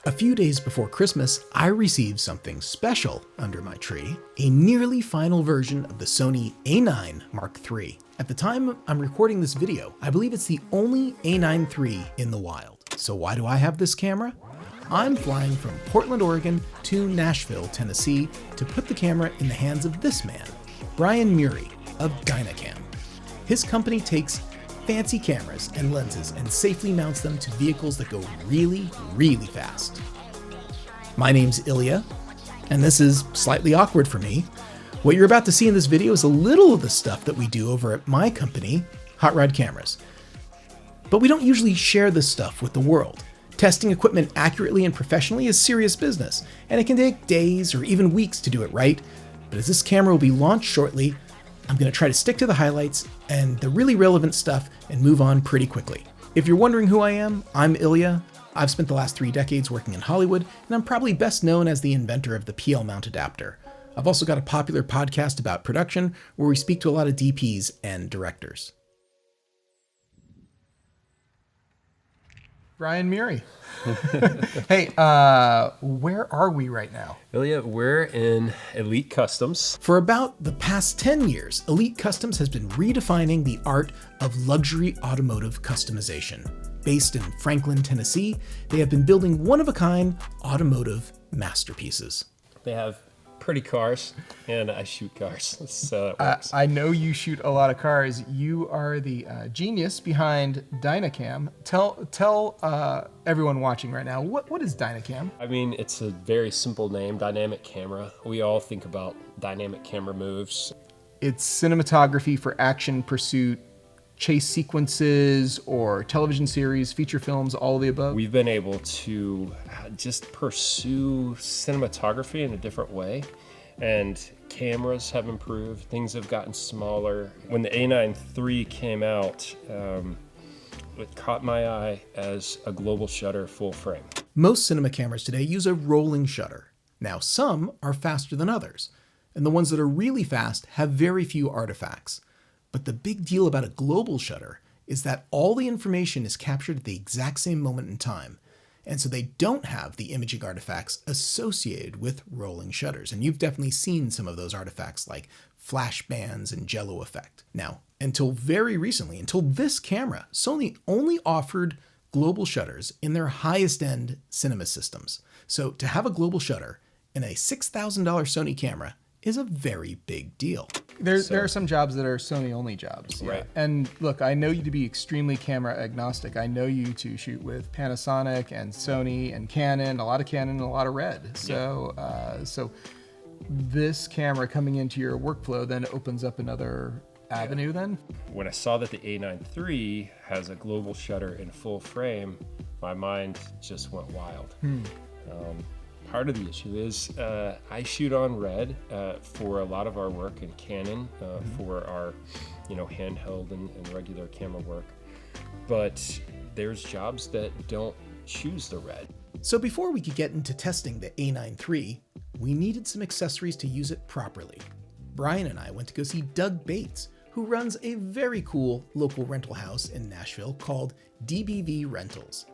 A few days before Christmas, I received something special under my tree, a nearly final version of the Sony A9 III. At the time I'm recording this video, I believe it's the only A9 III in the wild. So why do I have this camera? I'm flying from Portland, Oregon to Nashville, Tennessee to put the camera in the hands of this man, Brian Murray of Dynacam. His company takes fancy cameras and lenses and safely mounts them to vehicles that go really, really fast. My name's Illya, and this is slightly awkward for me. What you're about to see in this video is a little of the stuff that we do over at my company, Hot Rod Cameras. But we don't usually share this stuff with the world. Testing equipment accurately and professionally is serious business, and it can take days or even weeks to do it right. But as this camera will be launched shortly, I'm going to try to stick to the highlights and the really relevant stuff and move on pretty quickly. If you're wondering who I am, I'm Illya. I've spent the last 3 decades working in Hollywood, and I'm probably best known as the inventor of the PL mount adapter. I've also got a popular podcast about production where we speak to a lot of DPs and directors. Brian Murray. Hey, where are we right now? Illya, we're in Elite Customs. For about the past 10 years, Elite Customs has been redefining the art of luxury automotive customization. Based in Franklin, Tennessee, they have been building one-of-a-kind automotive masterpieces. They have pretty cars, and I shoot cars, so that works. I know you shoot a lot of cars. You are the genius behind Dynacam. Tell everyone watching right now, what is Dynacam? I mean, it's a very simple name, dynamic camera. We all think about dynamic camera moves. It's cinematography for action, pursuit, chase sequences, or television series, feature films, all of the above? We've been able to just pursue cinematography in a different way, and cameras have improved, things have gotten smaller. When the A9 III came out, it caught my eye as a global shutter full frame. Most cinema cameras today use a rolling shutter. Now, some are faster than others, and the ones that are really fast have very few artifacts. But the big deal about a global shutter is that all the information is captured at the exact same moment in time, and so they don't have the imaging artifacts associated with rolling shutters. And you've definitely seen some of those artifacts like flash bands and jello effect. Now, until very recently, until this camera, Sony only offered global shutters in their highest end cinema systems. So to have a global shutter in a $6,000 Sony camera is a very big deal. There are some jobs that are Sony only jobs. Right. And look, I know you to be extremely camera agnostic. I know you to shoot with Panasonic and Sony and Canon, a lot of Canon and a lot of Red. So, so this camera coming into your workflow then opens up another avenue then? When I saw that the A9 III has a global shutter in full frame, my mind just went wild. Part of the issue is I shoot on Red for a lot of our work, and Canon for our, handheld and regular camera work. But there's jobs that don't choose the Red. So before we could get into testing the A9 III, we needed some accessories to use it properly. Brian and I went to go see Doug Bates, who runs a very cool local rental house in Nashville called DBV Rentals.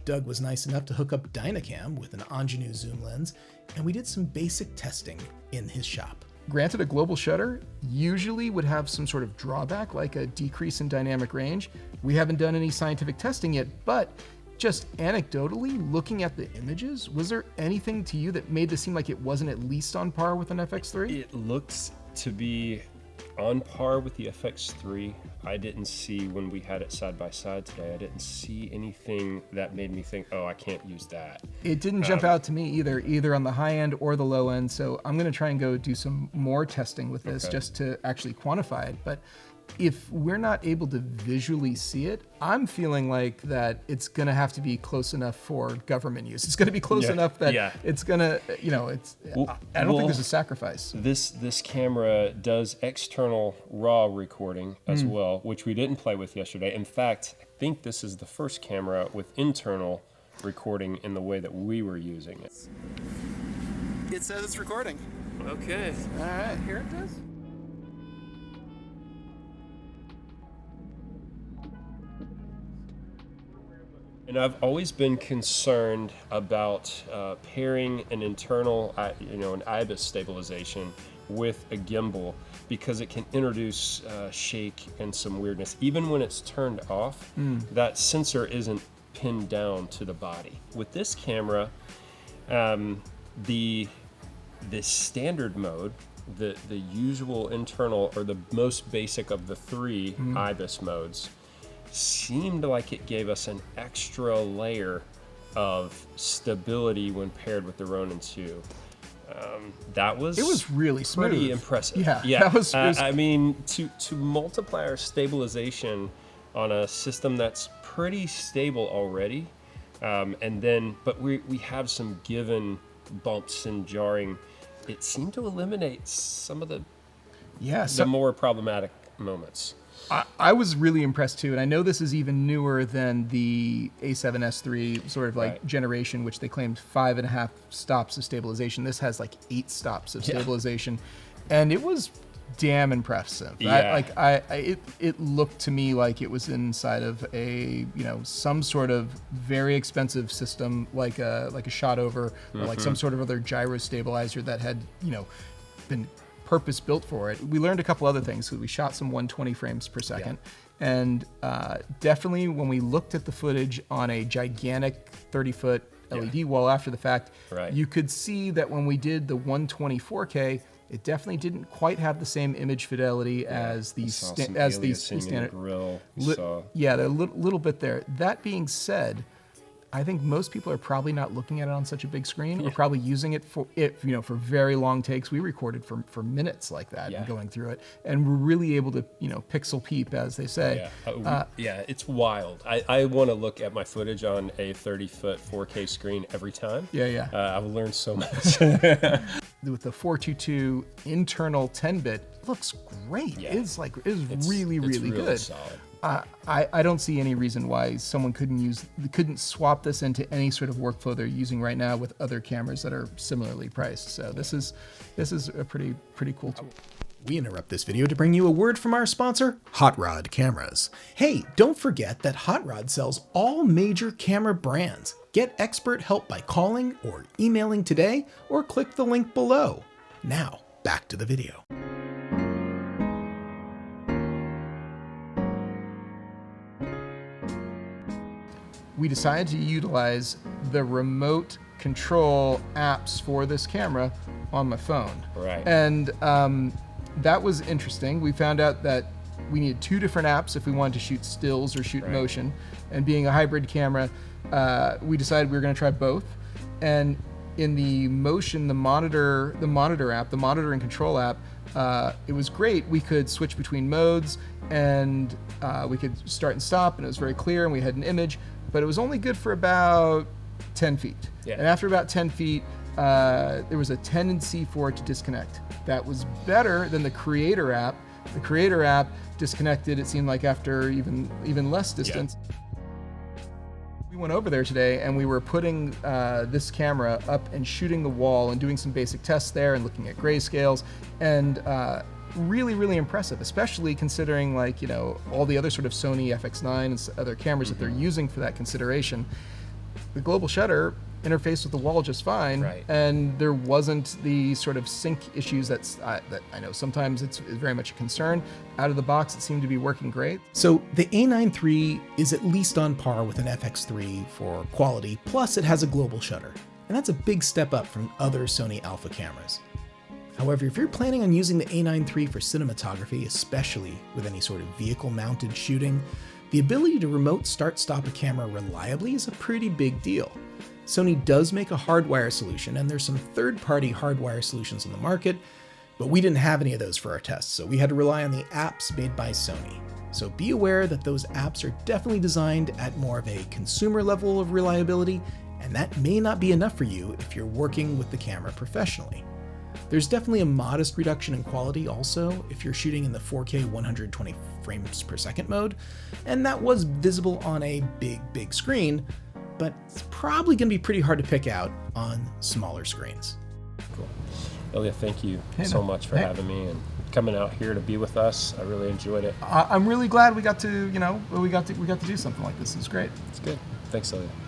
Doug was nice enough to hook up Dynacam with an ingenue zoom lens, and we did some basic testing in his shop. Granted, a global shutter usually would have some sort of drawback, like a decrease in dynamic range. We haven't done any scientific testing yet, but just anecdotally, looking at the images, was there anything to you that made this seem like it wasn't at least on par with an FX3? It looked to be on par with the FX3. I didn't see, when we had it side by side today, I didn't see anything that made me think, oh, I can't use that. It didn't jump out to me either on the high end or the low end. So I'm going to try and go do some more testing with this just to actually quantify it. But if we're not able to visually see it, I'm feeling like that it's going to have to be close enough for government use. It's going to be close enough that it's going to, I don't think there's a sacrifice. This camera does external RAW recording as well, which we didn't play with yesterday. In fact, I think this is the first camera with internal recording in the way that we were using it. It says it's recording. Okay. All right, here it is. And I've always been concerned about pairing an internal, an IBIS stabilization with a gimbal, because it can introduce shake and some weirdness. Even when it's turned off, that sensor isn't pinned down to the body. With this camera, the standard mode, the usual internal, or the most basic of the three IBIS modes, seemed like it gave us an extra layer of stability when paired with the Ronin 2. It was really smooth. Pretty impressive. Yeah. That was I mean, to multiply our stabilization on a system that's pretty stable already, but we have some given bumps and jarring. It seemed to eliminate some of the more problematic moments. I was really impressed too, and I know this is even newer than the A7S III sort of generation, which they claimed 5.5 stops of stabilization. This has 8 stops of stabilization, and it was damn impressive. Yeah. It looked to me like it was inside of some sort of very expensive system, like a shot over, or like some sort of other gyro stabilizer that had been purpose built for it. We learned a couple other things. So we shot some 120 frames per second, and definitely when we looked at the footage on a gigantic 30-foot LED wall after the fact, you could see that when we did the 120 4K, it definitely didn't quite have the same image fidelity as these standard grill. They're a little bit there. That being said, I think most people are probably not looking at it on such a big screen, or probably using it for very long takes. We recorded for minutes like that and going through it, and we're really able to pixel peep, as they say. It's wild. I want to look at my footage on a 30-foot 4K screen every time. I've learned so much. With the 422 internal 10-bit, looks great. It's really good. Solid. I don't see any reason why someone couldn't swap this into any sort of workflow they're using right now with other cameras that are similarly priced. So this is a pretty cool tool. We interrupt this video to bring you a word from our sponsor, Hot Rod Cameras. Hey, don't forget that Hot Rod sells all major camera brands. Get expert help by calling or emailing today, or click the link below. Now, back to the video. We decided to utilize the remote control apps for this camera on my phone. Right. And that was interesting. We found out that we needed 2 different apps if we wanted to shoot stills or shoot motion. And being a hybrid camera, we decided we were going to try both. And in the motion, the monitor app, the monitor and control app, it was great. We could switch between modes, and we could start and stop, and it was very clear, and we had an image. But it was only good for about 10 feet. And after about 10 feet, there was a tendency for it to disconnect. That was better than the Creator app. The Creator app disconnected, it seemed like, after even less distance. We went over there today, and we were putting this camera up and shooting the wall and doing some basic tests there and looking at grayscales, and really impressive, especially considering all the other sort of Sony FX9 and other cameras that they're using for that consideration. The global shutter interfaced with the wall just fine, and there wasn't the sort of sync issues that I know sometimes it's very much a concern. Out of the box, it seemed to be working great. So the A9 III is at least on par with an FX3 for quality, plus it has a global shutter, and that's a big step up from other Sony Alpha cameras. However, if you're planning on using the A9 III for cinematography, especially with any sort of vehicle-mounted shooting, the ability to remote start-stop a camera reliably is a pretty big deal. Sony does make a hardwire solution, and there's some third-party hardwire solutions on the market, but we didn't have any of those for our tests, so we had to rely on the apps made by Sony. So be aware that those apps are definitely designed at more of a consumer level of reliability, and that may not be enough for you if you're working with the camera professionally. There's definitely a modest reduction in quality also if you're shooting in the 4K 120 frames per second mode, and that was visible on a big screen, but it's probably going to be pretty hard to pick out on smaller screens. Cool. Illya, thank you so much for having me and coming out here to be with us. I really enjoyed it. I'm really glad we got to do something like this. It's great. It's good. Thanks, Ilya.